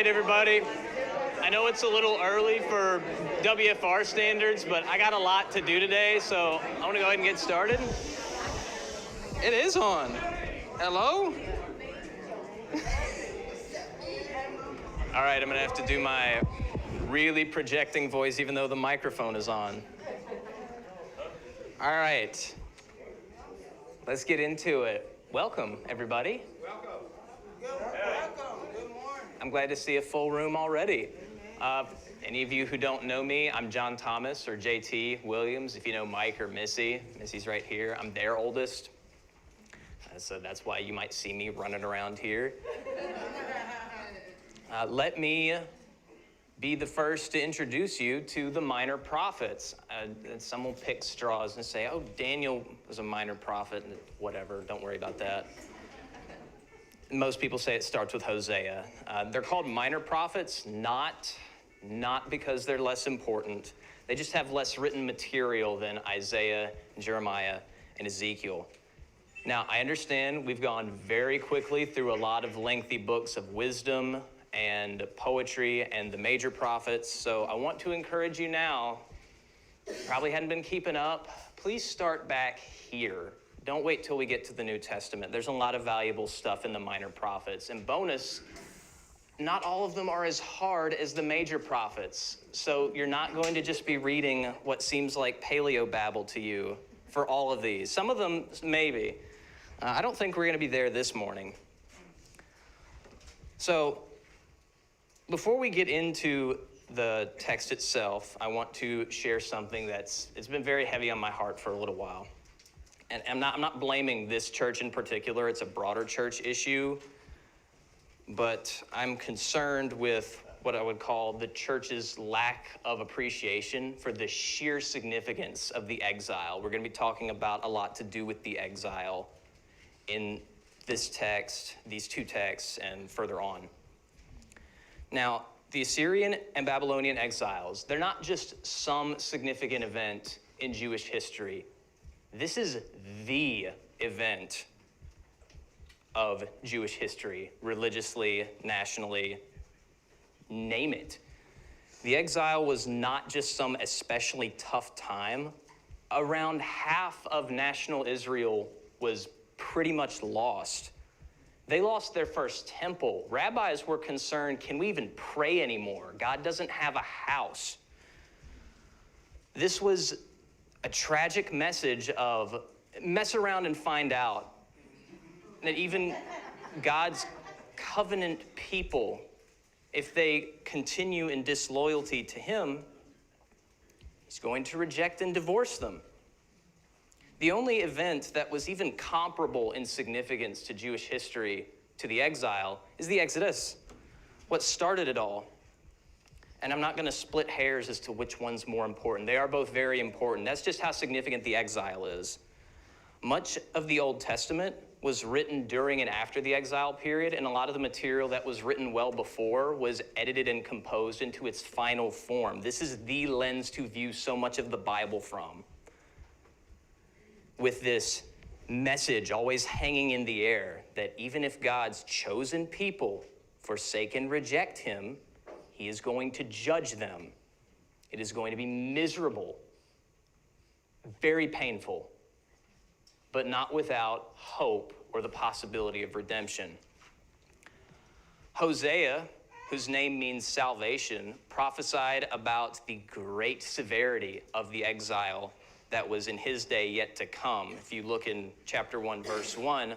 right, everybody. I know it's a little early for WFR standards, but I got a lot to do today, so I want to go ahead and get started. It is on. Hello? All right, I'm going to have to do my really projecting voice even though the microphone is on. All right. Let's get into it. Welcome, everybody. Welcome. Good morning. I'm glad to see a full room already. Any of you who don't know me, I'm John Thomas, or JT Williams. If you know Mike or Missy, Missy's right here. I'm their oldest. So that's why you might see me running around here. Let me be the first to introduce you to the minor prophets. Some will pick straws and say, oh, Daniel was a minor prophet. Whatever, don't worry about that. Most people say it starts with Hosea. They're called minor prophets, not because they're less important. They just have less written material than Isaiah, Jeremiah, and Ezekiel. Now, I understand we've gone very quickly through a lot of lengthy books of wisdom and poetry and the major prophets, so I want to encourage you now, probably hadn't been keeping up, please start back here. Don't wait till we get to the New Testament. There's a lot of valuable stuff in the minor prophets. And bonus, not all of them are as hard as the major prophets. So you're not going to just be reading what seems like paleobabble to you for all of these. Some of them, maybe. I don't think we're going to be there this morning. So before we get into the text itself, I want to share something it's been very heavy on my heart for a little while. And I'm not blaming this church in particular. It's a broader church issue. But I'm concerned with what I would call the church's lack of appreciation for the sheer significance of the exile. We're going to be talking about a lot to do with the exile in this text, these two texts, and further on. Now, the Assyrian and Babylonian exiles, they're not just some significant event in Jewish history. This is the event of Jewish history, religiously, nationally, name it. The exile was not just some especially tough time. Around half of national Israel was pretty much lost. They lost their first temple. Rabbis were concerned, can we even pray anymore? God doesn't have a house. This was a tragic message of mess around and find out that even God's covenant people, if they continue in disloyalty to him, he's going to reject and divorce them. The only event that was even comparable in significance to Jewish history to the exile is the Exodus, what started it all. And I'm not going to split hairs as to which one's more important. They are both very important. That's just how significant the exile is. Much of the Old Testament was written during and after the exile period, and a lot of the material that was written well before was edited and composed into its final form. This is the lens to view so much of the Bible from, with this message always hanging in the air that even if God's chosen people forsake and reject him, he is going to judge them. It is going to be miserable, very painful, but not without hope or the possibility of redemption. Hosea, whose name means salvation, prophesied about the great severity of the exile that was in his day yet to come. If you look in chapter 1, verse 1,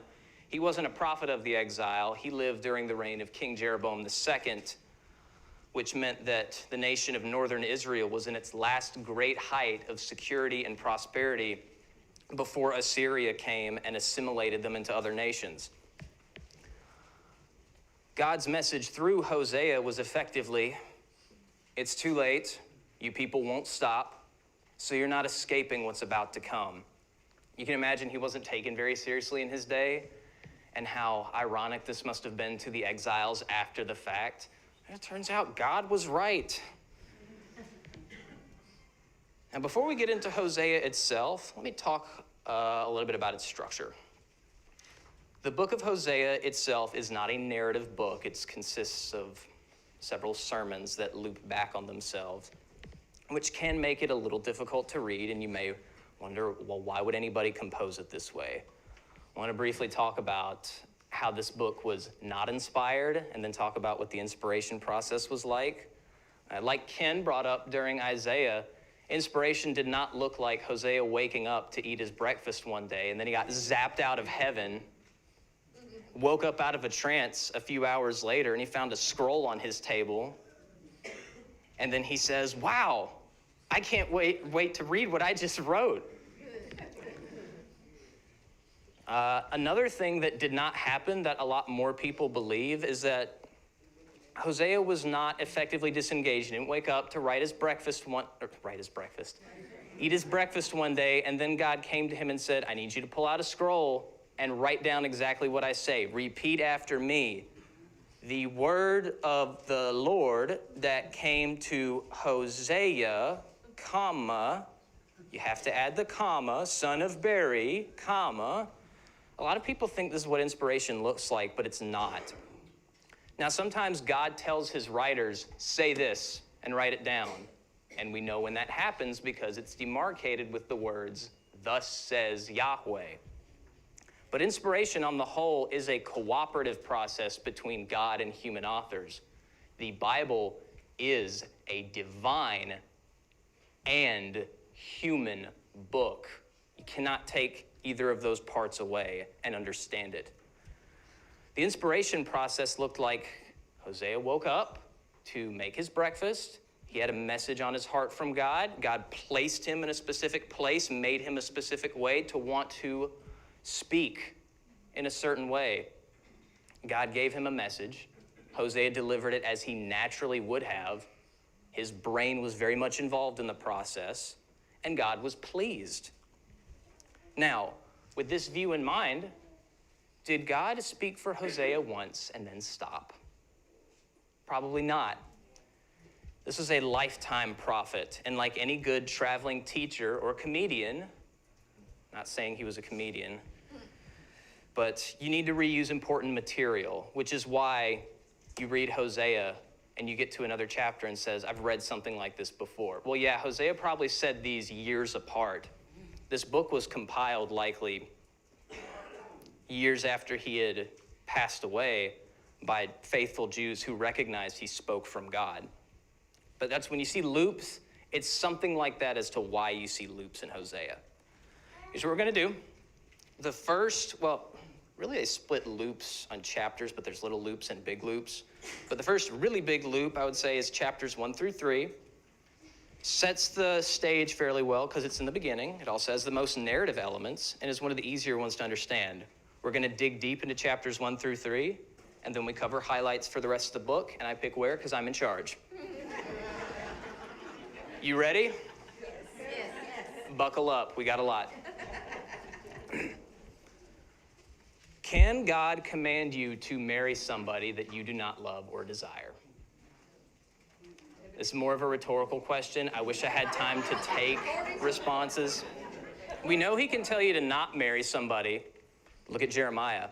he wasn't a prophet of the exile. He lived during the reign of King Jeroboam II, which meant that the nation of northern Israel was in its last great height of security and prosperity before Assyria came and assimilated them into other nations. God's message through Hosea was effectively, it's too late, you people won't stop, so you're not escaping what's about to come. You can imagine he wasn't taken very seriously in his day, and how ironic this must have been to the exiles after the fact. It turns out God was right. And before we get into Hosea itself, let me talk a little bit about its structure. The book of Hosea itself is not a narrative book. It consists of several sermons that loop back on themselves, which can make it a little difficult to read, and you may wonder, well, why would anybody compose it this way? I want to briefly talk about how this book was not inspired, and then talk about what the inspiration process was like. Like Ken brought up during Isaiah, inspiration did not look like Hosea waking up to eat his breakfast one day, and then he got zapped out of heaven, woke up out of a trance a few hours later, and he found a scroll on his table, and then he says, wow, I can't wait to read what I just wrote. Another thing that did not happen that a lot more people believe is that Hosea was not effectively disengaged. He didn't wake up to eat his breakfast one day, and then God came to him and said, I need you to pull out a scroll and write down exactly what I say. Repeat after me. The word of the Lord that came to Hosea, comma, you have to add the comma, son of Beri, comma. A lot of people think this is what inspiration looks like, but it's not. Now, sometimes God tells his writers, say this and write it down. And we know when that happens because it's demarcated with the words, thus says Yahweh. But inspiration on the whole is a cooperative process between God and human authors. The Bible is a divine and human book. You cannot take either of those parts away and understand it. The inspiration process looked like Hosea woke up to make his breakfast. He had a message on his heart from God. God placed him in a specific place, made him a specific way to want to speak in a certain way. God gave him a message. Hosea delivered it as he naturally would have. His brain was very much involved in the process, and God was pleased. Now, with this view in mind, did God speak for Hosea once and then stop? Probably not. This is a lifetime prophet, and like any good traveling teacher or comedian, not saying he was a comedian, but you need to reuse important material, which is why you read Hosea and you get to another chapter and says, I've read something like this before. Well, yeah, Hosea probably said these years apart. This book was compiled likely years after he had passed away by faithful Jews who recognized he spoke from God. But that's when you see loops, it's something like that as to why you see loops in Hosea. Here's what we're going to do. The first, really they split loops on chapters, but there's little loops and big loops. But the first really big loop, I would say, is chapters 1 through 3. Sets the stage fairly well because it's in the beginning. It also has the most narrative elements and is one of the easier ones to understand. We're going to dig deep into chapters 1 through 3, and then we cover highlights for the rest of the book, and I pick where because I'm in charge. You ready? Yes. Buckle up. We got a lot. Can God command you to marry somebody that you do not love or desire? It's more of a rhetorical question. I wish I had time to take responses. We know he can tell you to not marry somebody. Look at Jeremiah.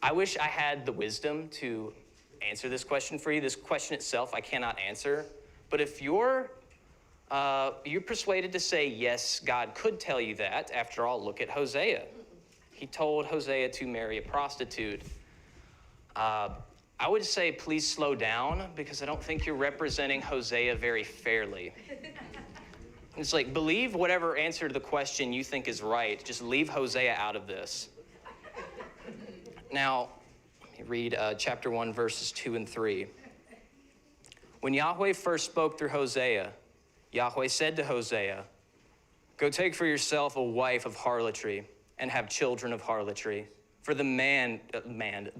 I wish I had the wisdom to answer this question for you. This question itself I cannot answer. But if you're persuaded to say, yes, God could tell you that, after all, look at Hosea. He told Hosea to marry a prostitute. I would say please slow down because I don't think you're representing Hosea very fairly. It's like, believe whatever answer to the question you think is right. Just leave Hosea out of this. Now, let me read chapter 1, verses 2 and 3. When Yahweh first spoke through Hosea, Yahweh said to Hosea, go take for yourself a wife of harlotry and have children of harlotry. For the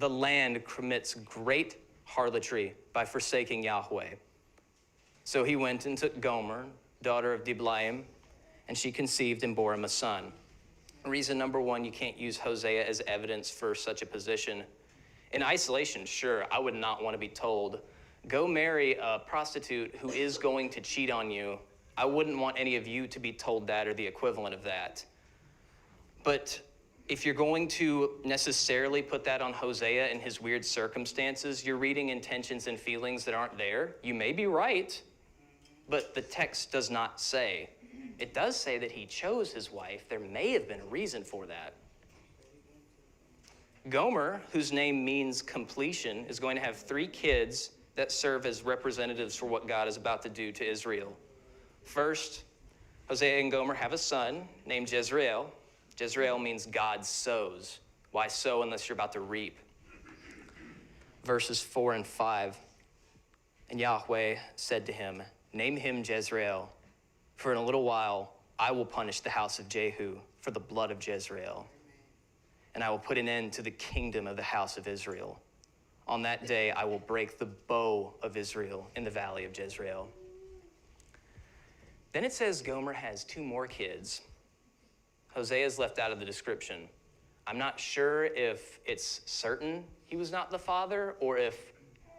land commits great harlotry by forsaking Yahweh. So he went and took Gomer, daughter of Diblaim, and she conceived and bore him a son. Reason number one, you can't use Hosea as evidence for such a position. In isolation, sure, I would not want to be told, go marry a prostitute who is going to cheat on you. I wouldn't want any of you to be told that or the equivalent of that. But if you're going to necessarily put that on Hosea and his weird circumstances, you're reading intentions and feelings that aren't there. You may be right, but the text does not say. It does say that he chose his wife. There may have been a reason for that. Gomer, whose name means completion, is going to have 3 kids that serve as representatives for what God is about to do to Israel. First, Hosea and Gomer have a son named Jezreel. Jezreel means God sows. Why sow unless you're about to reap? Verses 4 and 5. And Yahweh said to him, name him Jezreel, for in a little while I will punish the house of Jehu for the blood of Jezreel, and I will put an end to the kingdom of the house of Israel. On that day I will break the bow of Israel in the valley of Jezreel. Then it says Gomer has 2 more kids. Hosea is left out of the description. I'm not sure if it's certain he was not the father or if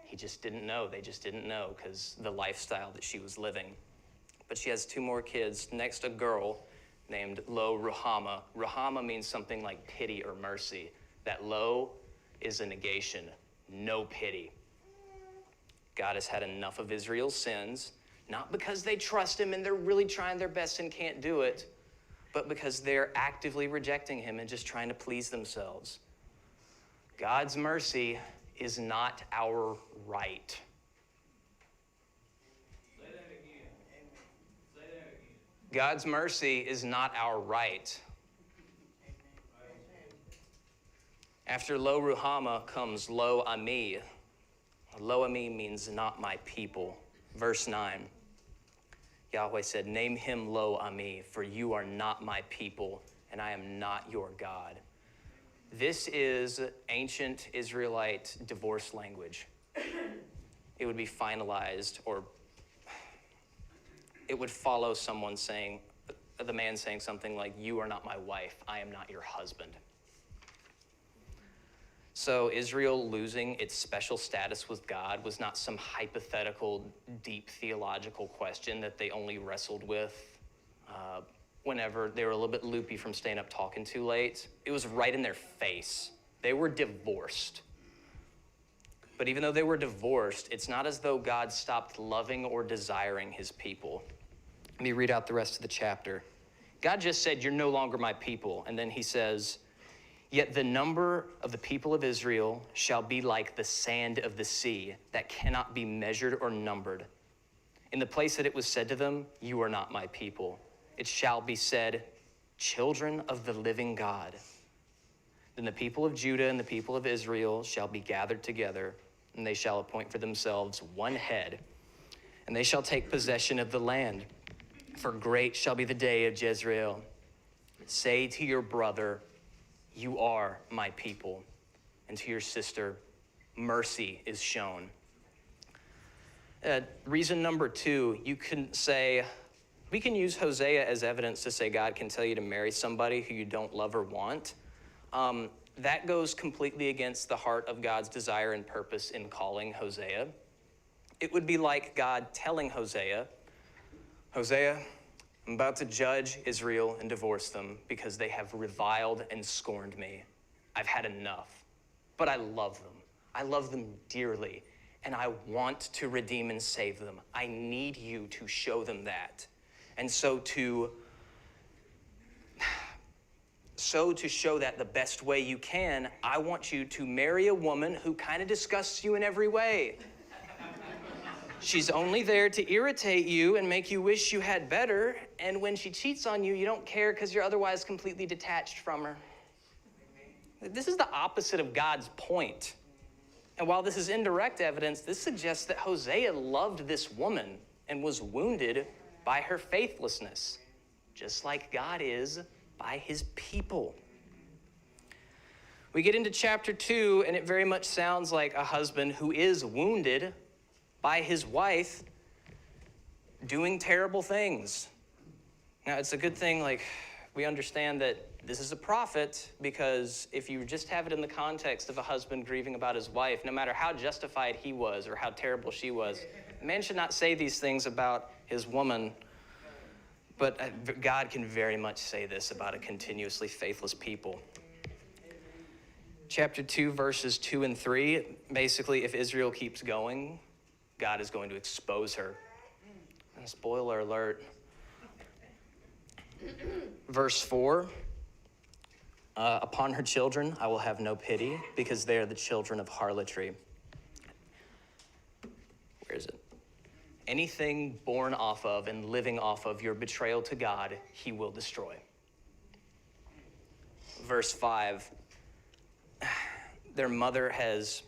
he just didn't know. They just didn't know because the lifestyle that she was living. But she has 2 more kids. Next, a girl named Lo Ruhamah. Ruhamah means something like pity or mercy. That Lo is a negation, no pity. God has had enough of Israel's sins, not because they trust him and they're really trying their best and can't do it, but because they're actively rejecting him and just trying to please themselves. God's mercy is not our right. Say that again. Say that again. God's mercy is not our right. After Lo Ruhamah comes Lo Ami. Lo Ami means not my people. Verse 9. Yahweh said, name him Lo Ami, for you are not my people, and I am not your God. This is ancient Israelite divorce language. It would be finalized, or it would follow someone saying, the man saying something like, you are not my wife, I am not your husband. So Israel losing its special status with God was not some hypothetical, deep theological question that they only wrestled with whenever they were a little bit loopy from staying up talking too late. It was right in their face. They were divorced. But even though they were divorced, it's not as though God stopped loving or desiring his people. Let me read out the rest of the chapter. God just said, you're no longer my people. And then he says, yet the number of the people of Israel shall be like the sand of the sea that cannot be measured or numbered. In the place that it was said to them, you are not my people, it shall be said, children of the living God. Then the people of Judah and the people of Israel shall be gathered together, and they shall appoint for themselves one head, and they shall take possession of the land. For great shall be the day of Jezreel. Say to your brother, you are my people, and to your sister, mercy is shown. Reason number 2, you can say, we can use Hosea as evidence to say God can tell you to marry somebody who you don't love or want. That goes completely against the heart of God's desire and purpose in calling Hosea. It would be like God telling Hosea, Hosea, I'm about to judge Israel and divorce them because they have reviled and scorned me. I've had enough, but I love them. I love them dearly, and I want to redeem and save them. I need you to show them that. And so to show that the best way you can, I want you to marry a woman who kind of disgusts you in every way. She's only there to irritate you and make you wish you had better. And when she cheats on you, you don't care because you're otherwise completely detached from her. This is the opposite of God's point. And while this is indirect evidence, this suggests that Hosea loved this woman and was wounded by her faithlessness, just like God is by his people. We get into chapter 2, and it very much sounds like a husband who is wounded by his wife doing terrible things. Now, it's a good thing, we understand that this is a prophet, because if you just have it in the context of a husband grieving about his wife, no matter how justified he was or how terrible she was, a man should not say these things about his woman. But God can very much say this about a continuously faithless people. Chapter 2, verses 2 and 3, basically, if Israel keeps going, God is going to expose her. And spoiler alert. Verse 4, upon her children I will have no pity, because they are the children of harlotry. Where is it? Anything born off of and living off of your betrayal to God, he will destroy. Verse 5, their mother has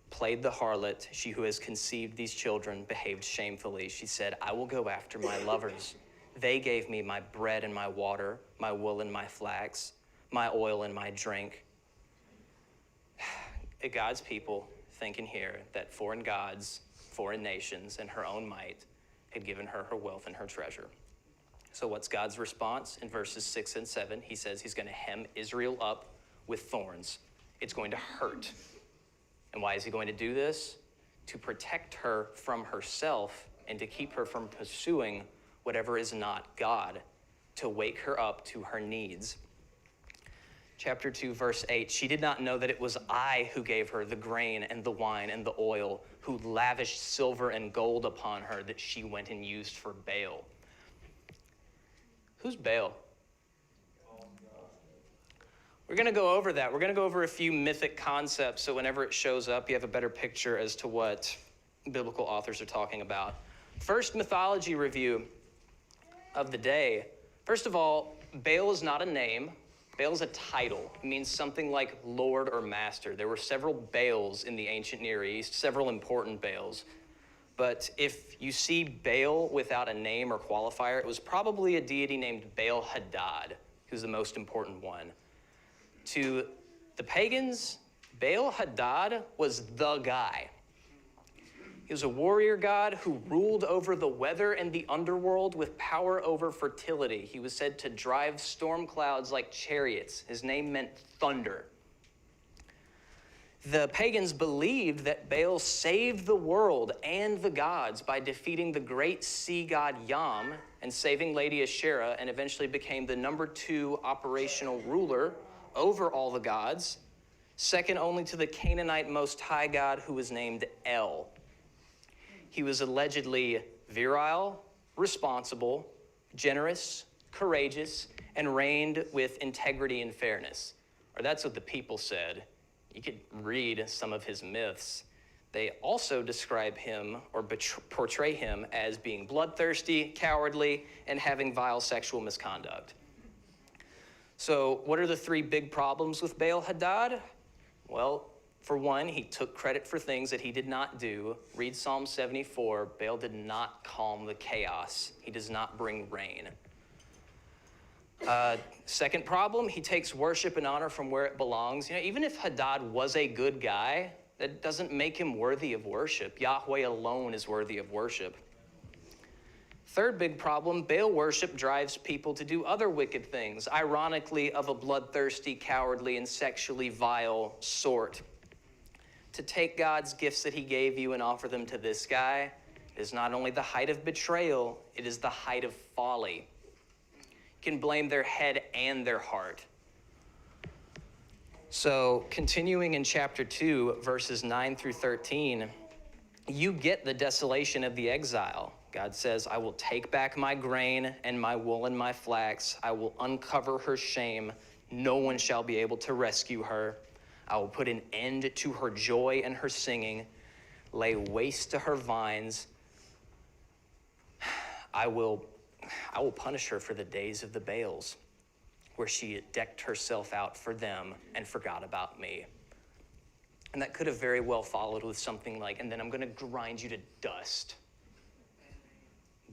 played the harlot. She who has conceived these children behaved shamefully. She said, I will go after my lovers. They gave me my bread and my water, my wool and my flax, my oil and my drink. God's people thinking here that foreign gods, foreign nations, and her own might had given her her wealth and her treasure. So what's God's response? In verses 6 and 7, he says he's going to hem Israel up with thorns. It's going to hurt. And why is he going to do this? To protect her from herself and to keep her from pursuing whatever is not God, to wake her up to her needs. Chapter 2, verse 8, she did not know that it was I who gave her the grain and the wine and the oil, who lavished silver and gold upon her that she went and used for Baal. Who's Baal? We're going to go over that. We're going to go over a few mythic concepts so whenever it shows up, you have a better picture as to what biblical authors are talking about. First mythology review of the day. First of all, Baal is not a name. Baal is a title. It means something like Lord or Master. There were several Baals in the ancient Near East, several important Baals. But if you see Baal without a name or qualifier, it was probably a deity named Baal Hadad, who's the most important one. To the pagans, Baal Hadad was the guy. He was a warrior god who ruled over the weather and the underworld with power over fertility. He was said to drive storm clouds like chariots. His name meant thunder. The pagans believed that Baal saved the world and the gods by defeating the great sea god Yam and saving Lady Asherah, and eventually became the number 2 operational ruler over all the gods, second only to the Canaanite Most High God, who was named El. He was allegedly virile, responsible, generous, courageous, and reigned with integrity and fairness. Or that's what the people said. You could read some of his myths. They also describe him or portray him as being bloodthirsty, cowardly, and having vile sexual misconduct. So what are the 3 big problems with Baal Hadad? Well, for one, he took credit for things that he did not do. Read Psalm 74. Baal did not calm the chaos. He does not bring rain. Second problem, he takes worship and honor from where it belongs. Even if Hadad was a good guy, that doesn't make him worthy of worship. Yahweh alone is worthy of worship. Third big problem, Baal worship drives people to do other wicked things, ironically of a bloodthirsty, cowardly, and sexually vile sort. To take God's gifts that he gave you and offer them to this guy is not only the height of betrayal, it is the height of folly. You can blame their head and their heart. So continuing in chapter 2, verses 9 through 13, you get the desolation of the exile. God says, I will take back my grain and my wool and my flax. I will uncover her shame. No one shall be able to rescue her. I will put an end to her joy and her singing, lay waste to her vines. I will punish her for the days of the Baals, where she decked herself out for them and forgot about me. And that could have very well followed with something like, and then I'm going to grind you to dust.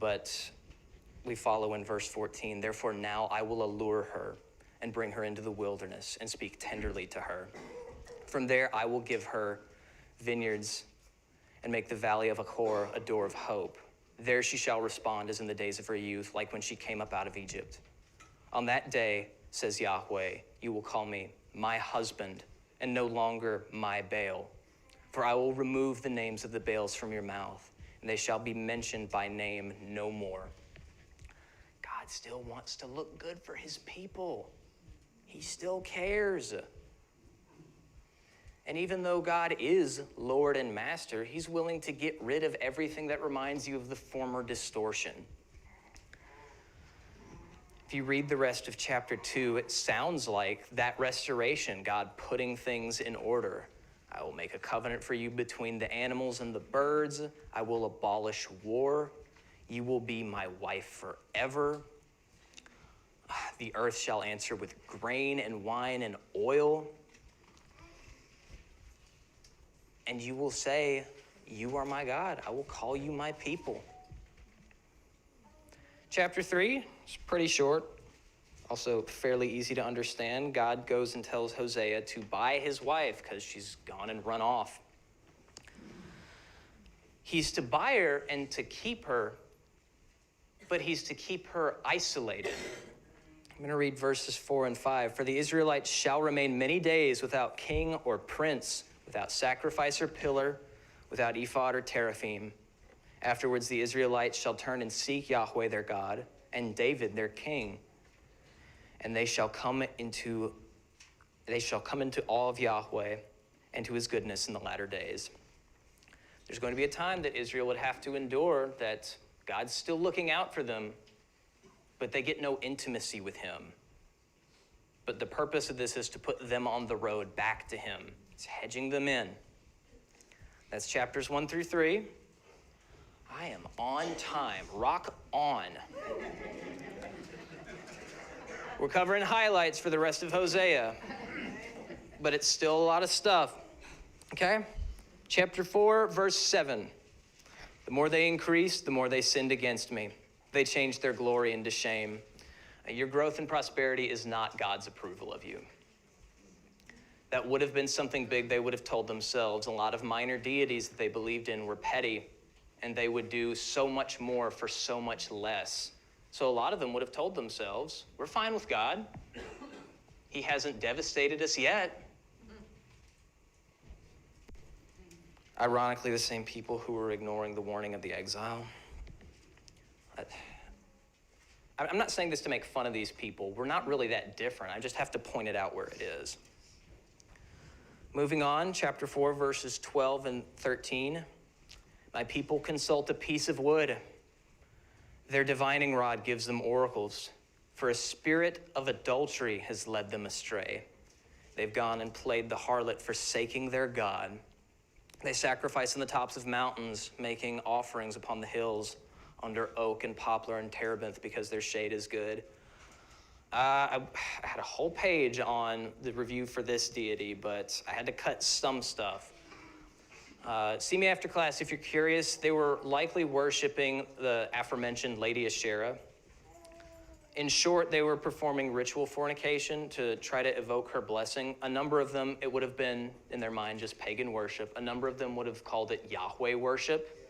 But we follow in verse 14, therefore now I will allure her and bring her into the wilderness and speak tenderly to her. From there I will give her vineyards and make the valley of Achor a door of hope. There she shall respond as in the days of her youth, like when she came up out of Egypt. On that day, says Yahweh, you will call me my husband and no longer my Baal. For I will remove the names of the Baals from your mouth, and they shall be mentioned by name no more. God still wants to look good for his people. He still cares. And even though God is Lord and Master, he's willing to get rid of everything that reminds you of the former distortion. If you read the rest of chapter 2, it sounds like that restoration, God putting things in order. I will make a covenant for you between the animals and the birds. I will abolish war. You will be my wife forever. The earth shall answer with grain and wine and oil. And you will say, you are my God. I will call you my people. Chapter 3 is pretty short, also fairly easy to understand. God goes and tells Hosea to buy his wife because she's gone and run off. He's to buy her and to keep her, but he's to keep her isolated. I'm going to read verses 4 and 5. For the Israelites shall remain many days without king or prince, without sacrifice or pillar, without ephod or teraphim. Afterwards the Israelites shall turn and seek Yahweh their God and David their king. And they shall come into awe of Yahweh and to his goodness in the latter days. There's going to be a time that Israel would have to endure that God's still looking out for them, but they get no intimacy with him. But the purpose of this is to put them on the road back to him. It's hedging them in. That's chapters 1 through 3. I am on time. Rock on. We're covering highlights for the rest of Hosea, but it's still a lot of stuff. Okay? Chapter 4, verse 7. The more they increased, the more they sinned against me. They changed their glory into shame. Your growth and prosperity is not God's approval of you. That would have been something big they would have told themselves. A lot of minor deities that they believed in were petty, and they would do so much more for so much less. So a lot of them would have told themselves, we're fine with God. He hasn't devastated us yet. Ironically, the same people who were ignoring the warning of the exile. I'm not saying this to make fun of these people. We're not really that different. I just have to point it out where it is. Moving on, chapter 4, verses 12 and 13. My people consult a piece of wood. Their divining rod gives them oracles. For a spirit of adultery has led them astray. They've gone and played the harlot, forsaking their God. They sacrifice on the tops of mountains, making offerings upon the hills, under oak and poplar and terebinth, because their shade is good. I had a whole page on the review for this deity, but I had to cut some stuff. See me after class if you're curious. They were likely worshiping the aforementioned Lady Asherah. In short, they were performing ritual fornication to try to evoke her blessing. A number of them, it would have been, in their mind, just pagan worship. A number of them would have called it Yahweh worship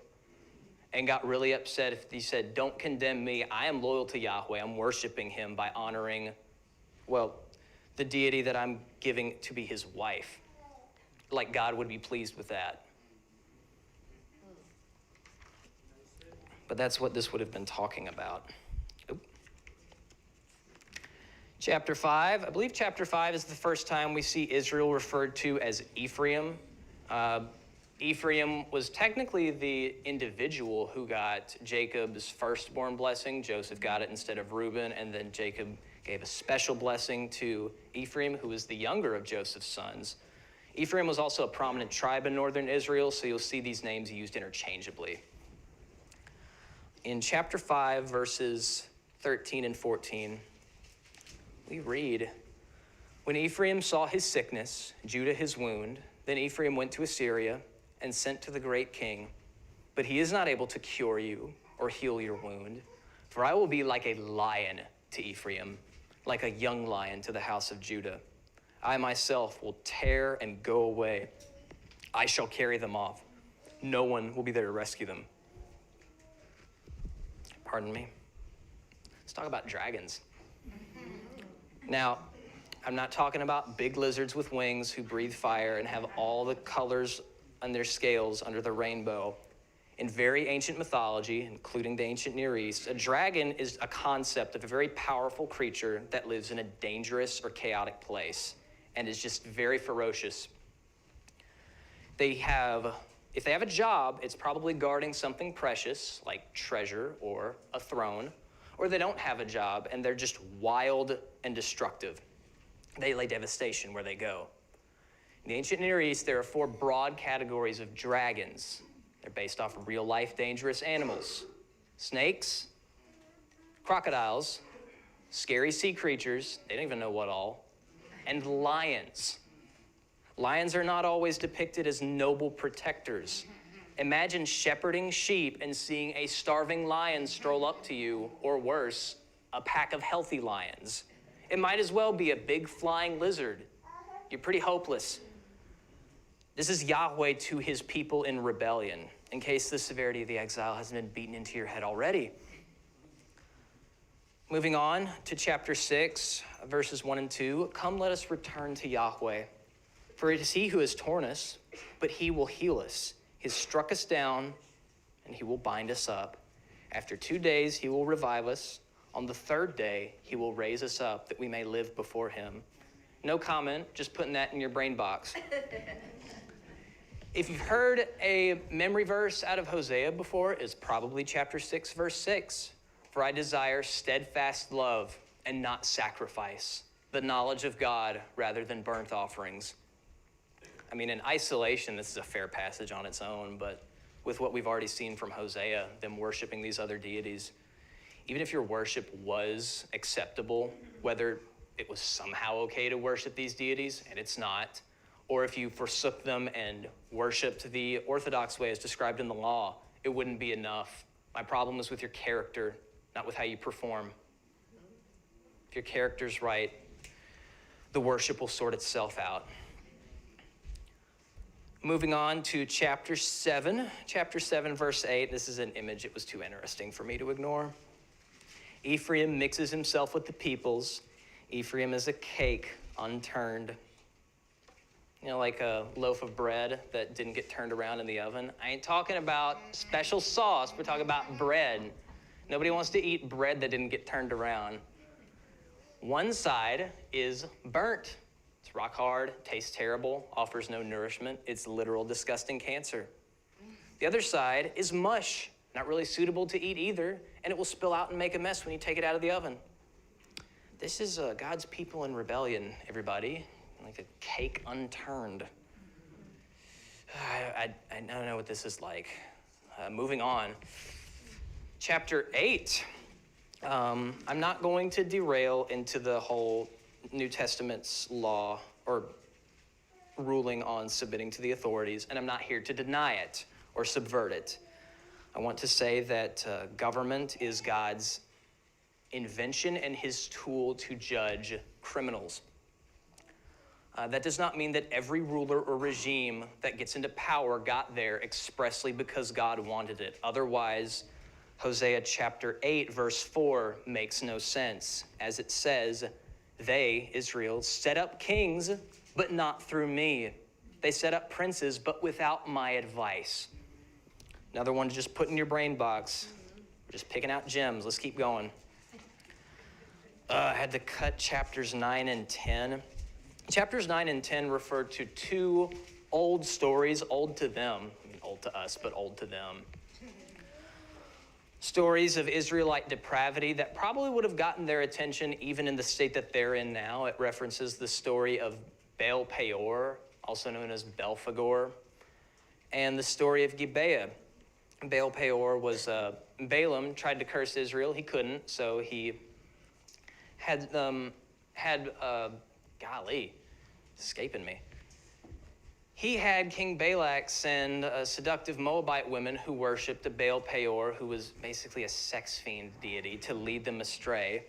and got really upset if he said, don't condemn me. I am loyal to Yahweh. I'm worshiping him by honoring, well, the deity that I'm giving to be his wife. Like God would be pleased with that. But that's what this would have been talking about. Chapter 5, I believe chapter 5 is the first time we see Israel referred to as Ephraim. Ephraim was technically the individual who got Jacob's firstborn blessing. Joseph got it instead of Reuben, and then Jacob gave a special blessing to Ephraim, who was the younger of Joseph's sons. Ephraim was also a prominent tribe in northern Israel, so you'll see these names used interchangeably. In chapter 5, verses 13 and 14, we read, when Ephraim saw his sickness, Judah his wound, then Ephraim went to Assyria and sent to the great king. But he is not able to cure you or heal your wound. For I will be like a lion to Ephraim, like a young lion to the house of Judah. I myself will tear and go away. I shall carry them off. No one will be there to rescue them. Pardon me. Let's talk about dragons. Now, I'm not talking about big lizards with wings who breathe fire and have all the colors on their scales under the rainbow. In very ancient mythology, including the ancient Near East, a dragon is a concept of a very powerful creature that lives in a dangerous or chaotic place and is just very ferocious. If they have a job, it's probably guarding something precious like treasure or a throne, or they don't have a job and they're just wild and destructive. They lay devastation where they go. In the ancient Near East, there are 4 broad categories of dragons. They're based off of real-life dangerous animals: snakes, crocodiles, scary sea creatures, they don't even know what all, and lions. Lions are not always depicted as noble protectors. Imagine shepherding sheep and seeing a starving lion stroll up to you, or worse, a pack of healthy lions. It might as well be a big flying lizard. You're pretty hopeless. This is Yahweh to his people in rebellion, in case the severity of the exile hasn't been beaten into your head already. Moving on to chapter 6, verses 1 and 2. Come, let us return to Yahweh. For it is he who has torn us, but he will heal us. He has struck us down, and he will bind us up. After 2 days, he will revive us. On the 3rd day, he will raise us up, that we may live before him. No comment, just putting that in your brain box. If you've heard a memory verse out of Hosea before, it's probably chapter 6, verse 6. For I desire steadfast love and not sacrifice, the knowledge of God rather than burnt offerings. I mean, in isolation, this is a fair passage on its own, but with what we've already seen from Hosea, them worshiping these other deities, even if your worship was acceptable, whether it was somehow okay to worship these deities, and it's not, or if you forsook them and worshiped the Orthodox way as described in the law, it wouldn't be enough. My problem is with your character, not with how you perform. If your character's right, the worship will sort itself out. Moving on to chapter 7, verse 8. This is an image it was too interesting for me to ignore. Ephraim mixes himself with the peoples. Ephraim is a cake unturned. You know, like a loaf of bread that didn't get turned around in the oven. I ain't talking about special sauce. We're talking about bread. Nobody wants to eat bread that didn't get turned around. One side is burnt. It's rock hard, tastes terrible, offers no nourishment. It's literal disgusting cancer. The other side is mush, not really suitable to eat either, and it will spill out and make a mess when you take it out of the oven. This is God's people in rebellion, everybody. Like a cake unturned. I don't know what this is like. Moving on. Chapter 8. I'm not going to derail into the whole New Testament's law or ruling on submitting to the authorities, and I'm not here to deny it or subvert it. I want to say that government is God's invention and his tool to judge criminals. That does not mean that every ruler or regime that gets into power got there expressly because God wanted it. Otherwise, Hosea chapter 8, verse 4 makes no sense. As it says, they, Israel, set up kings, but not through me. They set up princes, but without my advice. Another one to just put in your brain box. We're just picking out gems. Let's keep going. I had to cut chapters 9 and 10. Chapters 9 and 10 refer to 2 old stories, old to them. I mean, old to us, but old to them. Stories of Israelite depravity that probably would have gotten their attention even in the state that they're in now. It references the story of Baal Peor, also known as Belphegor, and the story of Gibeah. Baal Peor was, Balaam tried to curse Israel. He couldn't, so he had escaping me. He had King Balak send seductive Moabite women who worshipped a Baal Peor, who was basically a sex fiend deity, to lead them astray.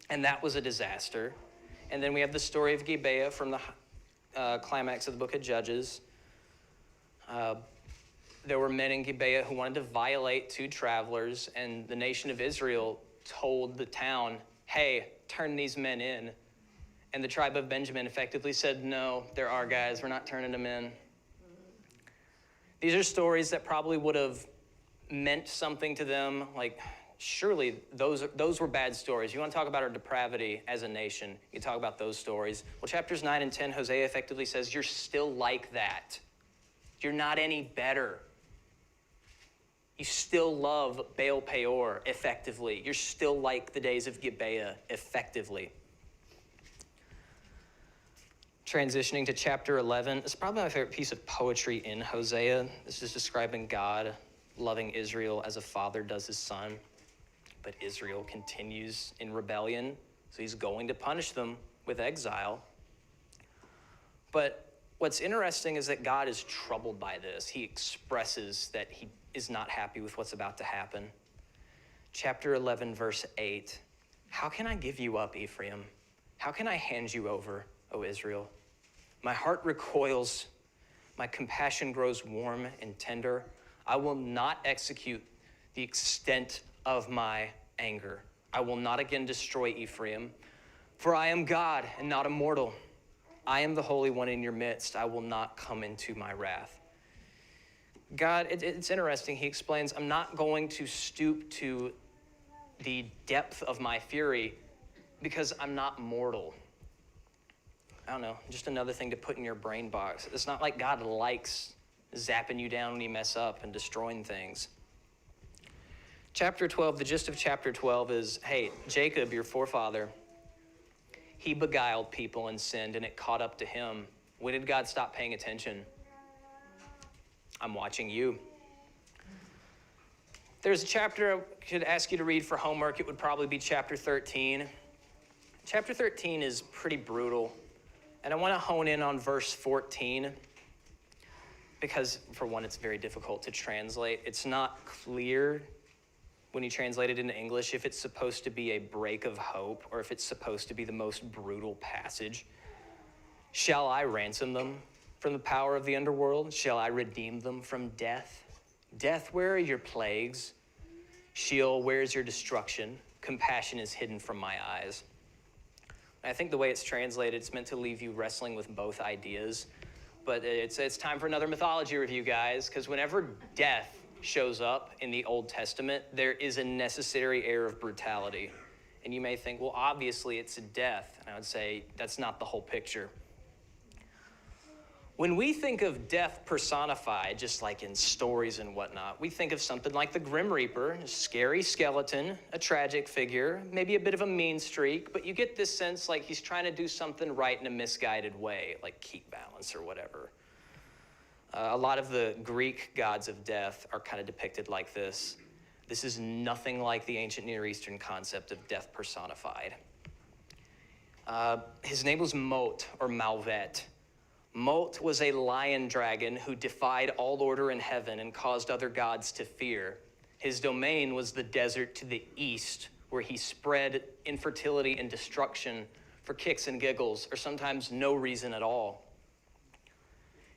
And that was a disaster. And then we have the story of Gibeah from the climax of the book of Judges. There were men in Gibeah who wanted to violate 2 travelers, and the nation of Israel told the town, hey, turn these men in. And the tribe of Benjamin effectively said, no, they're our guys. We're not turning them in. These are stories that probably would have meant something to them. Like, surely those were bad stories. You want to talk about our depravity as a nation, you talk about those stories. Well, chapters 9 and 10, Hosea effectively says, you're still like that. You're not any better. You still love Baal Peor effectively. You're still like the days of Gibeah effectively. Transitioning to chapter 11, it's probably my favorite piece of poetry in Hosea. This is describing God loving Israel as a father does his son. But Israel continues in rebellion, so he's going to punish them with exile. But what's interesting is that God is troubled by this. He expresses that he is not happy with what's about to happen. Chapter 11, verse 8. How can I give you up, Ephraim? How can I hand you over, O Israel? My heart recoils. My compassion grows warm and tender. I will not execute the extent of my anger. I will not again destroy Ephraim, for I am God and not a mortal. I am the Holy One in your midst. I will not come into my wrath. God, it's interesting. He explains, I'm not going to stoop to the depth of my fury because I'm not mortal. I don't know, just another thing to put in your brain box. It's not like God likes zapping you down when you mess up and destroying things. Chapter 12, the gist of chapter 12 is, hey, Jacob, your forefather, he beguiled people and sinned, and it caught up to him. When did God stop paying attention? I'm watching you. There's a chapter I could ask you to read for homework. It would probably be chapter 13. Chapter 13 is pretty brutal, and I want to hone in on verse 14 because, for one, it's very difficult to translate. It's not clear when you translate it into English if it's supposed to be a break of hope or if it's supposed to be the most brutal passage. Shall I ransom them from the power of the underworld? Shall I redeem them from death? Death, where are your plagues? Sheol, where is your destruction? Compassion is hidden from my eyes. I think the way it's translated, it's meant to leave you wrestling with both ideas. But it's time for another mythology review, guys, because whenever death shows up in the Old Testament, there is a necessary air of brutality. And you may think, well, obviously it's a death. And I would say that's not the whole picture. When we think of death personified, just like in stories and whatnot, we think of something like the Grim Reaper, a scary skeleton, a tragic figure, maybe a bit of a mean streak, but you get this sense like he's trying to do something right in a misguided way, like keep balance or whatever. A lot of the Greek gods of death are kind of depicted like this. This is nothing like the ancient Near Eastern concept of death personified. His name was Mot, or Malvet. Mot was a lion dragon who defied all order in heaven and caused other gods to fear. His domain was the desert to the east, where he spread infertility and destruction for kicks and giggles, or sometimes no reason at all.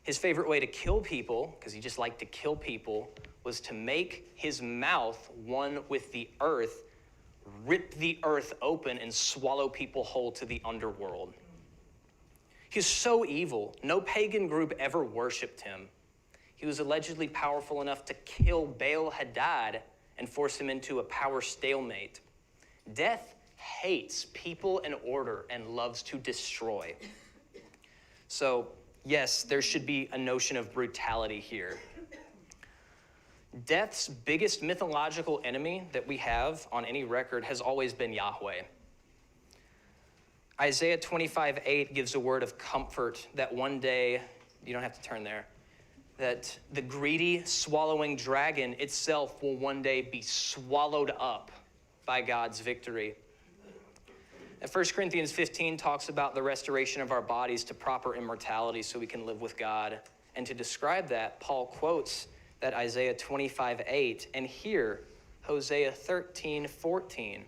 His favorite way to kill people, because he just liked to kill people, was to make his mouth one with the earth, rip the earth open, and swallow people whole to the underworld. He was so evil. No pagan group ever worshipped him. He was allegedly powerful enough to kill Baal Hadad and force him into a power stalemate. Death hates people and order and loves to destroy. So, yes, there should be a notion of brutality here. Death's biggest mythological enemy that we have on any record has always been Yahweh. Isaiah 25:8 gives a word of comfort that one day, you don't have to turn there, that the greedy, swallowing dragon itself will one day be swallowed up by God's victory. And 1 Corinthians 15 talks about the restoration of our bodies to proper immortality so we can live with God. And to describe that, Paul quotes that Isaiah 25:8 and here, Hosea 13:14.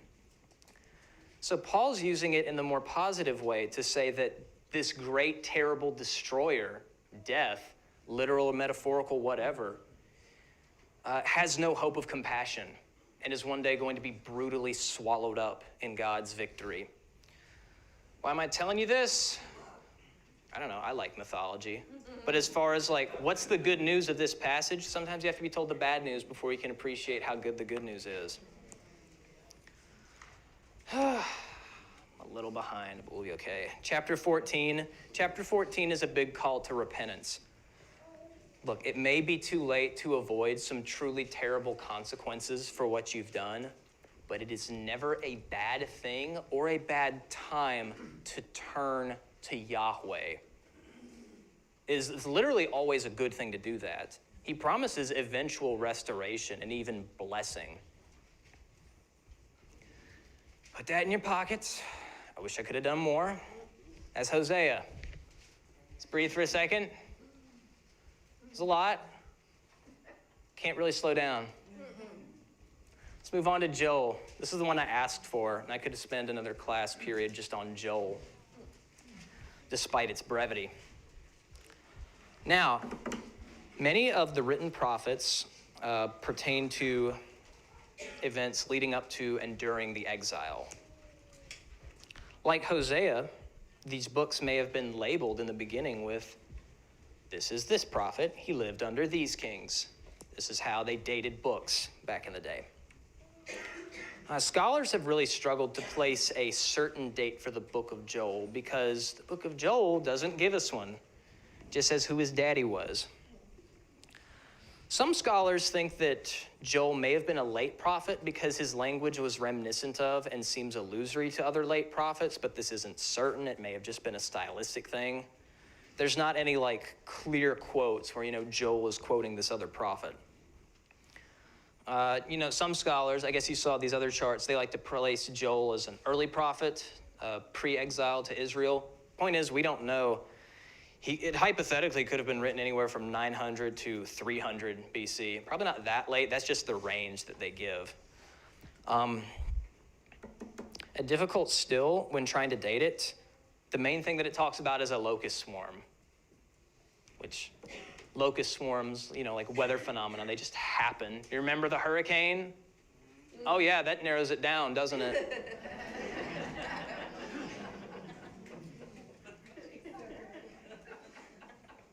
So Paul's using it in the more positive way to say that this great, terrible destroyer, death, literal or metaphorical, whatever, has no hope of compassion and is one day going to be brutally swallowed up in God's victory. Why am I telling you this? I don't know, I like mythology. But as far as like, what's the good news of this passage? Sometimes you have to be told the bad news before you can appreciate how good the good news is. I'm a little behind, but we'll be okay. Chapter 14. Chapter 14 is a big call to repentance. Look, it may be too late to avoid some truly terrible consequences for what you've done, but it is never a bad thing or a bad time to turn to Yahweh. It's literally always a good thing to do that. He promises eventual restoration and even blessing. Put that in your pockets. I wish I could have done more. As Hosea. Let's breathe for a second. It's a lot. Can't really slow down. Let's move on to Joel. This is the one I asked for, and I could spend another class period just on Joel, despite its brevity. Now, many of the written prophets pertain to events leading up to and during the exile. Like Hosea, these books may have been labeled in the beginning with, this is this prophet, he lived under these kings. This is how they dated books back in the day. Scholars have really struggled to place a certain date for the book of Joel because the book of Joel doesn't give us one. It just says who his daddy was. Some scholars think that Joel may have been a late prophet because his language was reminiscent of and seems illusory to other late prophets, but this isn't certain. It may have just been a stylistic thing. There's not any clear quotes where, Joel is quoting this other prophet. Some scholars, I guess you saw these other charts, they like to place Joel as an early prophet, pre-exile to Israel. Point is, we don't know. It hypothetically could have been written anywhere from 900 to 300 BC. Probably not that late. That's just the range that they give. Difficult still when trying to date it, the main thing that it talks about is a locust swarm, which locust swarms, like weather phenomena, they just happen. You remember the hurricane? Oh yeah, that narrows it down, doesn't it?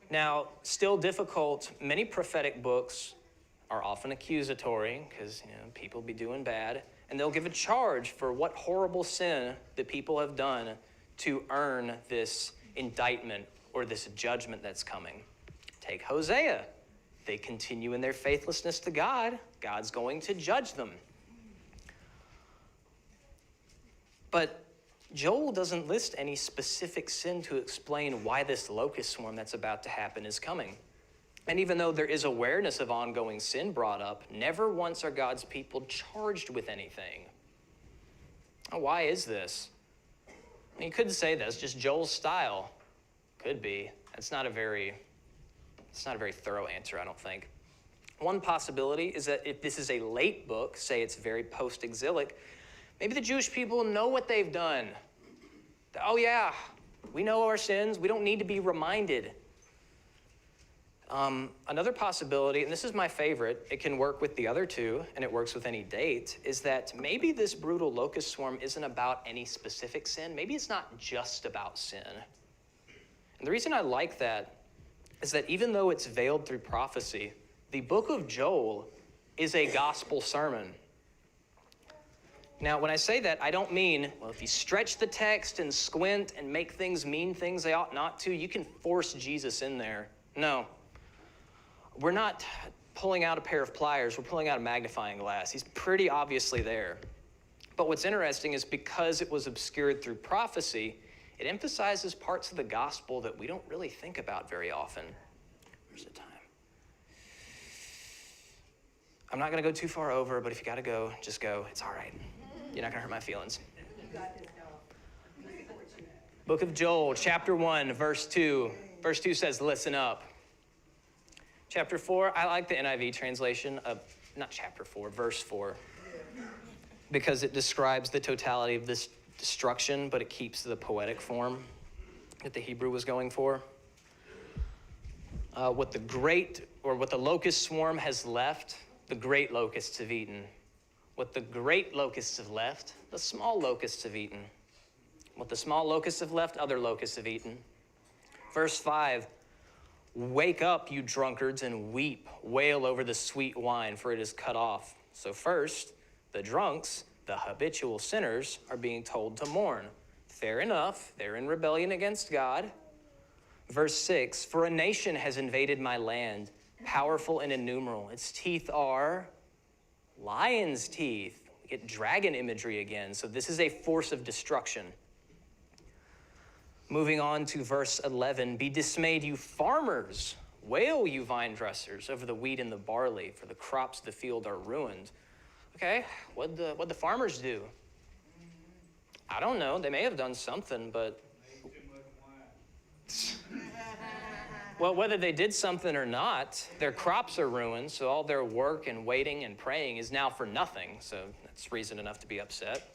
Now, still difficult, many prophetic books are often accusatory because people be doing bad, and they'll give a charge for what horrible sin that people have done to earn this indictment or this judgment that's coming. Take Hosea. They continue in their faithlessness to God. God's going to judge them. But Joel doesn't list any specific sin to explain why this locust swarm that's about to happen is coming. And even though there is awareness of ongoing sin brought up, never once are God's people charged with anything. Why is this? You could say that's just Joel's style. Could be. It's not a very thorough answer, I don't think. One possibility is that if this is a late book, say it's very post-exilic, maybe the Jewish people know what they've done. Oh yeah, we know our sins. We don't need to be reminded. Another possibility, and this is my favorite, it can work with the other two, and it works with any date, is that maybe this brutal locust swarm isn't about any specific sin. Maybe it's not just about sin. And the reason I like that is that even though it's veiled through prophecy, the book of Joel is a gospel sermon. Now, when I say that, I don't mean, well, if you stretch the text and squint and make things mean things they ought not to, you can force Jesus in there. No. We're not pulling out a pair of pliers. We're pulling out a magnifying glass. He's pretty obviously there. But what's interesting is because it was obscured through prophecy, it emphasizes parts of the gospel that we don't really think about very often. Where's the time? I'm not going to go too far over, but if you got to go, just go. It's all right. You're not going to hurt my feelings. Book of Joel, chapter 1, verse 2. Verse 2 says, listen up. Chapter 4, I like the NIV translation of, not chapter 4, verse 4. Because it describes the totality of this destruction, but it keeps the poetic form that the Hebrew was going for. What the locust swarm has left, the great locusts have eaten. What the great locusts have left, the small locusts have eaten. What the small locusts have left, other locusts have eaten. Verse 5, wake up, you drunkards, and weep, wail over the sweet wine, for it is cut off. So first, the drunks, the habitual sinners, are being told to mourn. Fair enough, they're in rebellion against God. Verse 6, for a nation has invaded my land, powerful and innumerable. Its teeth are lion's teeth. We get dragon imagery again. So this is a force of destruction. Moving on to verse 11. Be dismayed, you farmers. Wail, you vine dressers, over the wheat and the barley, for the crops of the field are ruined. Okay, what'd the farmers do? I don't know. They may have done something, but... Made too much wine. Well, whether they did something or not, their crops are ruined, so all their work and waiting and praying is now for nothing. So that's reason enough to be upset.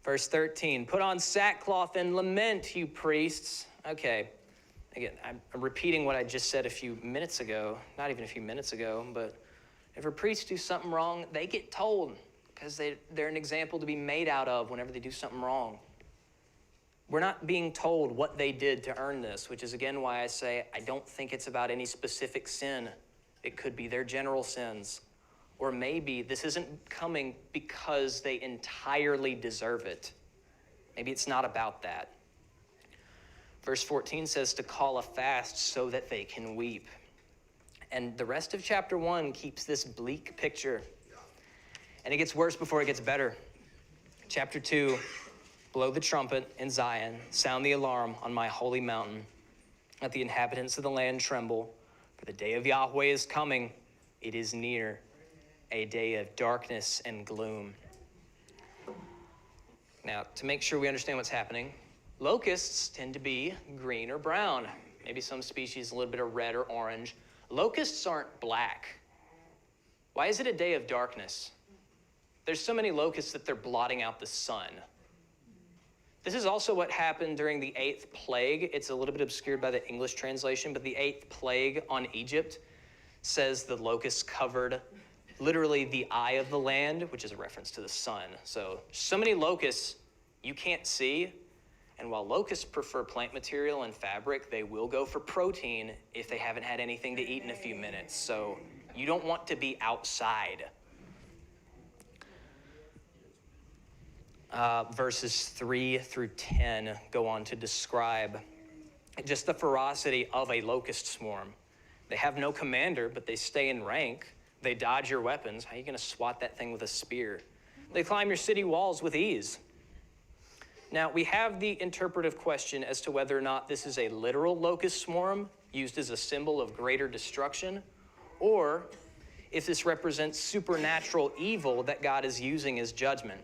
Verse 13, put on sackcloth and lament, you priests. Okay, again, I'm repeating what I just said a few minutes ago, not even a few minutes ago, but if a priest do something wrong, they get told because they're an example to be made out of whenever they do something wrong. We're not being told what they did to earn this, which is again why I say I don't think it's about any specific sin. It could be their general sins. Or maybe this isn't coming because they entirely deserve it. Maybe it's not about that. Verse 14 says to call a fast so that they can weep. And the rest of chapter 1 keeps this bleak picture. And it gets worse before it gets better. Chapter 2, blow the trumpet in Zion, sound the alarm on my holy mountain. Let the inhabitants of the land tremble, for the day of Yahweh is coming. It is near, a day of darkness and gloom. Now, to make sure we understand what's happening, locusts tend to be green or brown. Maybe some species a little bit of red or orange. Locusts aren't black. Why is it a day of darkness? There's so many locusts that they're blotting out the sun. This is also what happened during the 8th plague. It's a little bit obscured by the English translation, but the 8th plague on Egypt says the locusts covered literally the eye of the land, which is a reference to the sun. So many locusts you can't see. And while locusts prefer plant material and fabric, they will go for protein if they haven't had anything to eat in a few minutes. So you don't want to be outside. Verses 3 through 10 go on to describe just the ferocity of a locust swarm. They have no commander, but they stay in rank. They dodge your weapons. How are you going to swat that thing with a spear? They climb your city walls with ease. Now, we have the interpretive question as to whether or not this is a literal locust swarm used as a symbol of greater destruction, or if this represents supernatural evil that God is using as judgment.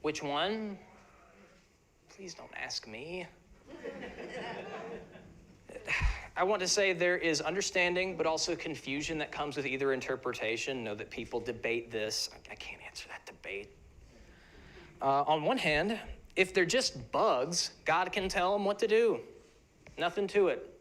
Which one? Please don't ask me. I want to say there is understanding, but also confusion that comes with either interpretation. Know that people debate this. I can't answer that debate. On one hand, if they're just bugs, God can tell them what to do. Nothing to it.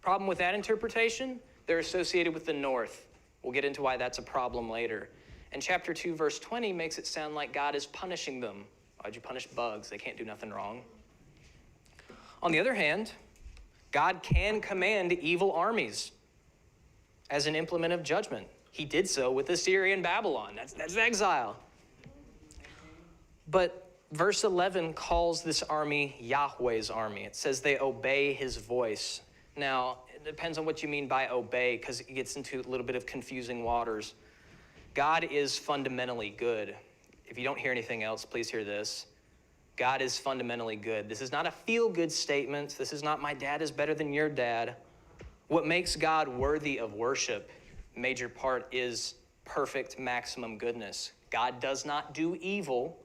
Problem with that interpretation, they're associated with the north. We'll get into why that's a problem later. And chapter 2, verse 20 makes it sound like God is punishing them. Why'd you punish bugs? They can't do nothing wrong. On the other hand, God can command evil armies as an implement of judgment. He did so with Assyria and Babylon. That's exile. But verse 11 calls this army Yahweh's army. It says they obey his voice. Now, it depends on what you mean by obey, because it gets into a little bit of confusing waters. God is fundamentally good. If you don't hear anything else, please hear this. God is fundamentally good. This is not a feel-good statement. This is not my dad is better than your dad. What makes God worthy of worship, major part, is perfect maximum goodness. God does not do evil.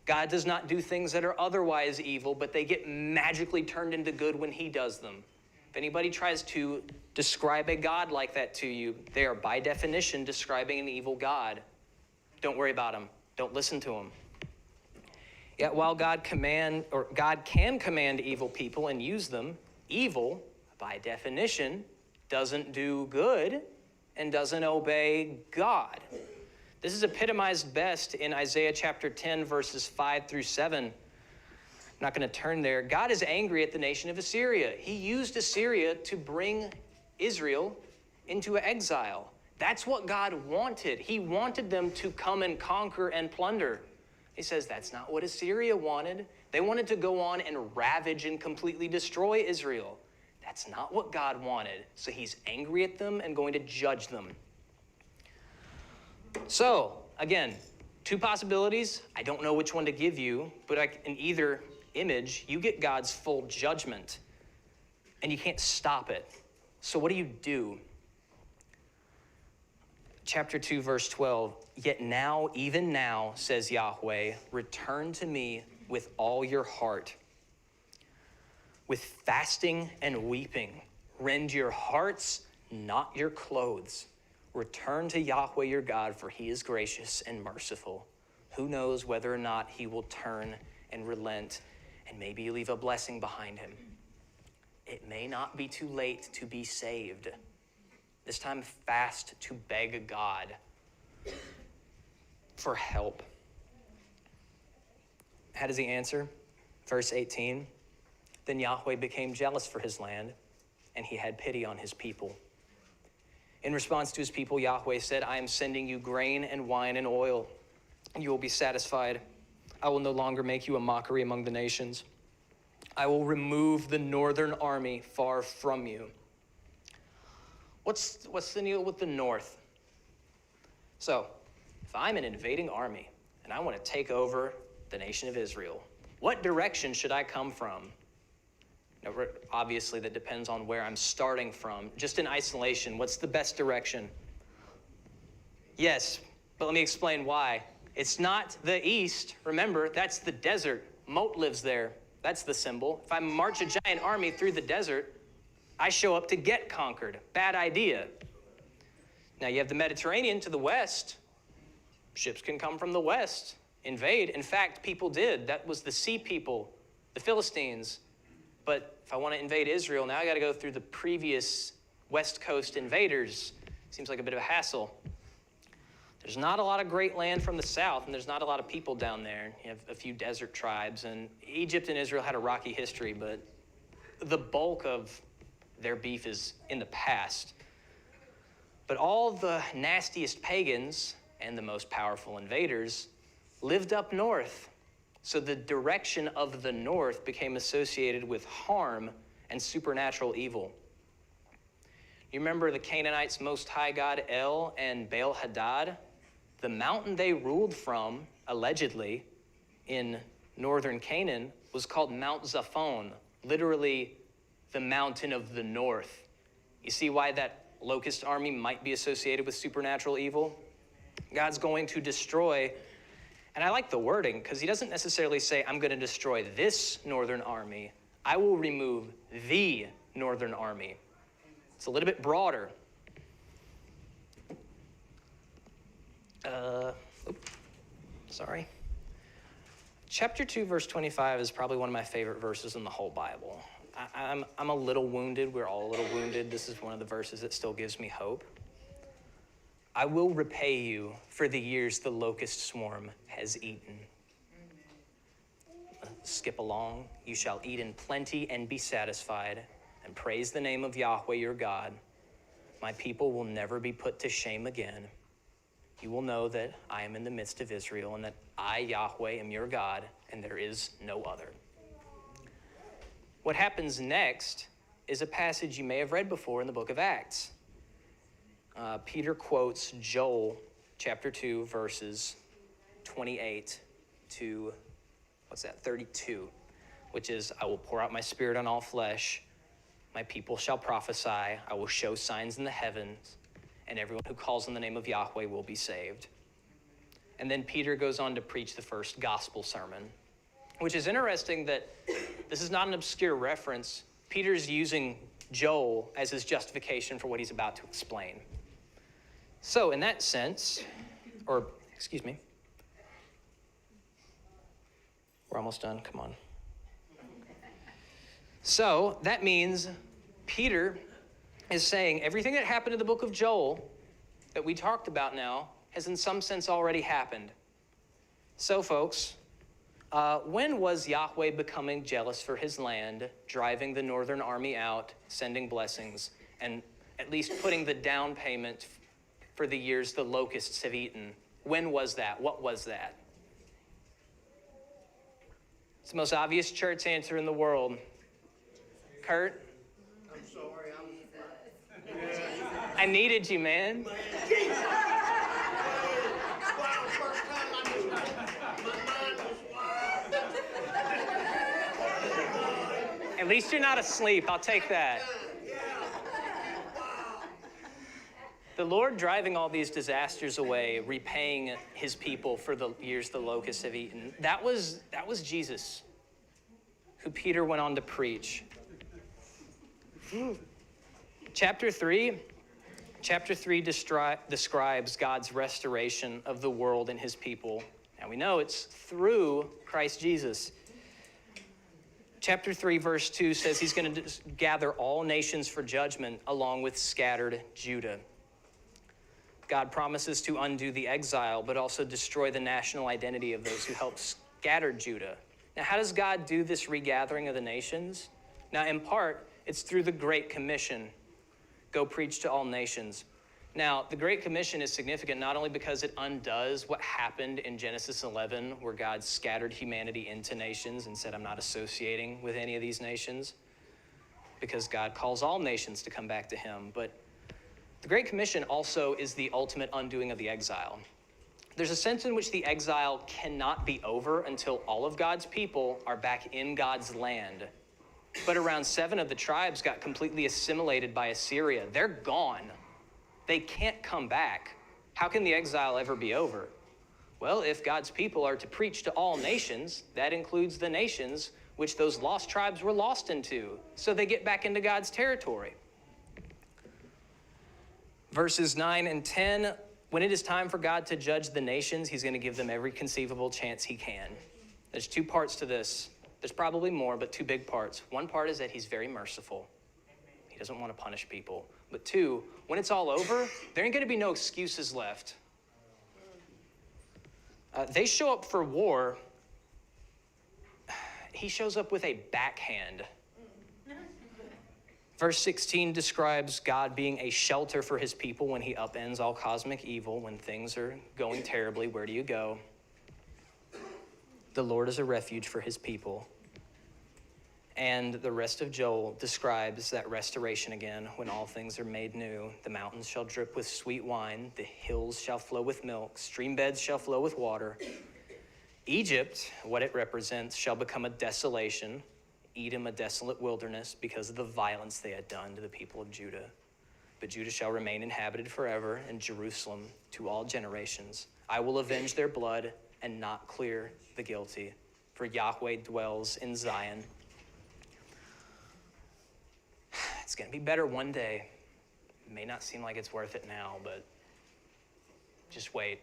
God does not do things that are otherwise evil, but they get magically turned into good when he does them. If anybody tries to describe a God like that to you, they are by definition describing an evil God. Don't worry about him. Don't listen to him. Yet while God can command evil people and use them, evil, by definition, doesn't do good and doesn't obey God. This is epitomized best in Isaiah chapter 10, verses 5 through 7. I'm not going to turn there. God is angry at the nation of Assyria. He used Assyria to bring Israel into exile. That's what God wanted. He wanted them to come and conquer and plunder. He says that's not what Assyria wanted. They wanted to go on and ravage and completely destroy Israel. That's not what God wanted. So he's angry at them and going to judge them. So, again, two possibilities. I don't know which one to give you, but in either image, you get God's full judgment, and you can't stop it. So what do? Chapter 2, verse 12, yet now, even now, says Yahweh, return to me with all your heart, with fasting and weeping. Rend your hearts, not your clothes. Return to Yahweh your God, for he is gracious and merciful. Who knows whether or not he will turn and relent and maybe leave a blessing behind him. It may not be too late to be saved. This time fast to beg God for help. How does he answer? Verse 18, then Yahweh became jealous for his land, and he had pity on his people. In response to his people, Yahweh said, I am sending you grain and wine and oil, and you will be satisfied. I will no longer make you a mockery among the nations. I will remove the northern army far from you. What's the deal with the north? So, if I'm an invading army and I want to take over the nation of Israel, what direction should I come from? Now, obviously, that depends on where I'm starting from. Just in isolation, what's the best direction? Yes, but let me explain why. It's not the east. Remember, that's the desert. Moat lives there. That's the symbol. If I march a giant army through the desert, I show up to get conquered. Bad idea. Now you have the Mediterranean to the west. Ships can come from the west, invade. In fact, people did. That was the sea people, the Philistines. But if I want to invade Israel, now I got to go through the previous West Coast invaders. Seems like a bit of a hassle. There's not a lot of great land from the south, and there's not a lot of people down there. You have a few desert tribes, and Egypt and Israel had a rocky history, but the bulk of their beef is in the past. But all the nastiest pagans and the most powerful invaders lived up north. So the direction of the north became associated with harm and supernatural evil. You remember the Canaanites' most high god El and Baal Hadad? The mountain they ruled from, allegedly, in northern Canaan was called Mount Zaphon, literally the mountain of the north. You see why that locust army might be associated with supernatural evil? God's going to destroy, and I like the wording because he doesn't necessarily say, I'm going to destroy this northern army. I will remove the northern army. It's a little bit broader. Chapter 2, verse 25 is probably one of my favorite verses in the whole Bible. I'm a little wounded. We're all a little wounded. This is one of the verses that still gives me hope. I will repay you for the years the locust swarm has eaten. Skip along. You shall eat in plenty and be satisfied, and praise the name of Yahweh your God. My people will never be put to shame again. You will know that I am in the midst of Israel, and that I, Yahweh, am your God, and there is no other. What happens next is a passage you may have read before in the book of Acts. Peter quotes Joel chapter 2, verses 28 to, 32, which is, I will pour out my spirit on all flesh. My people shall prophesy. I will show signs in the heavens, and everyone who calls on the name of Yahweh will be saved. And then Peter goes on to preach the first gospel sermon, which is interesting that this is not an obscure reference. Peter's using Joel as his justification for what he's about to explain. So in that sense, we're almost done, come on. So that means Peter is saying everything that happened in the book of Joel that we talked about now has in some sense already happened. So folks, when was Yahweh becoming jealous for his land, driving the northern army out, sending blessings, and at least putting the down payment for the years the locusts have eaten? When was that? What was that? It's the most obvious church answer in the world. Kurt? I needed you, man. Wow, first time I knew my mind was wild. At least you're not asleep. I'll take that. The Lord driving all these disasters away, repaying his people for the years the locusts have eaten. That was Jesus, who Peter went on to preach. Chapter 3 describes God's restoration of the world and his people. And we know it's through Christ Jesus. Chapter 3, verse 2 says he's going to gather all nations for judgment along with scattered Judah. God promises to undo the exile, but also destroy the national identity of those who helped scatter Judah. Now, how does God do this regathering of the nations? Now, in part, it's through the Great Commission. Go preach to all nations. Now, the Great Commission is significant not only because it undoes what happened in Genesis 11, where God scattered humanity into nations and said, I'm not associating with any of these nations, because God calls all nations to come back to him. But the Great Commission also is the ultimate undoing of the exile. There's a sense in which the exile cannot be over until all of God's people are back in God's land. But around 7 of the tribes got completely assimilated by Assyria. They're gone. They can't come back. How can the exile ever be over? Well, if God's people are to preach to all nations, that includes the nations which those lost tribes were lost into. So they get back into God's territory. Verses 9 and 10, when it is time for God to judge the nations, he's going to give them every conceivable chance he can. There's 2 parts to this. There's probably more, but 2 big parts. One part is that he's very merciful. He doesn't want to punish people. But 2, when it's all over, there ain't going to be no excuses left. They show up for war. He shows up with a backhand. Verse 16 describes God being a shelter for his people when he upends all cosmic evil. When things are going terribly, where do you go? The Lord is a refuge for his people. And the rest of Joel describes that restoration again when all things are made new. The mountains shall drip with sweet wine. The hills shall flow with milk. Stream beds shall flow with water. Egypt, what it represents, shall become a desolation. Edom a desolate wilderness because of the violence they had done to the people of Judah. But Judah shall remain inhabited forever, and Jerusalem to all generations. I will avenge their blood and not clear the guilty, for Yahweh dwells in Zion. It's going to be better one day. It may not seem like it's worth it now, but just wait.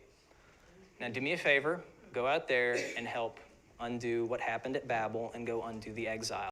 Now do me a favor, go out there and help undo what happened at Babel and go undo the exile.